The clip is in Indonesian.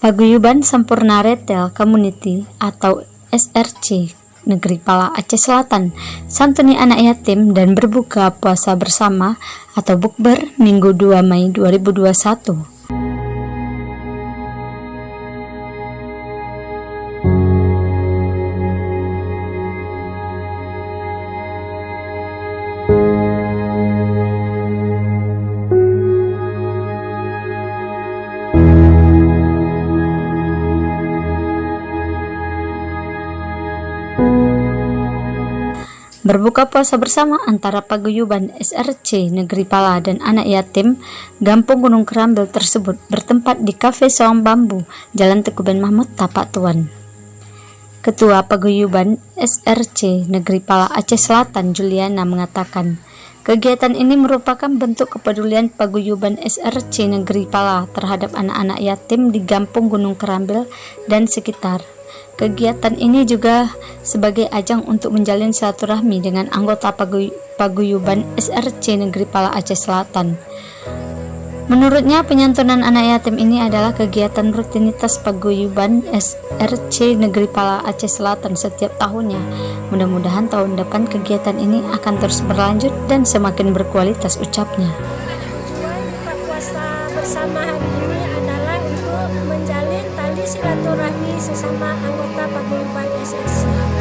Paguyuban Sampurna Retail Community atau SRC Negeri Pala Aceh Selatan santuni anak yatim dan berbuka puasa bersama atau bukber Minggu 2 Mei 2021. Berbuka puasa bersama antara paguyuban SRC Negeri Pala dan anak yatim Gampung Gunung Kerambil tersebut bertempat di Cafe Soang Bambu, Jalan Tekuben Mahmud, Tapak Tuan. Ketua Paguyuban SRC Negeri Pala Aceh Selatan Juliana mengatakan, kegiatan ini merupakan bentuk kepedulian Paguyuban SRC Negeri Pala terhadap anak-anak yatim di Gampung Gunung Kerambil dan sekitar. Kegiatan ini juga sebagai ajang untuk menjalin silaturahmi dengan anggota Paguyuban SRC Negeri Pala Aceh Selatan. Menurutnya, penyantunan anak yatim ini adalah kegiatan rutinitas Paguyuban SRC Negeri Pala Aceh Selatan setiap tahunnya. Mudah-mudahan tahun depan kegiatan ini akan terus berlanjut dan semakin berkualitas, ucapnya. Tujuan buka puasa bersama hari ini adalah untuk menjalin tali silaturahmi sesama anggota Paguyuban SRC.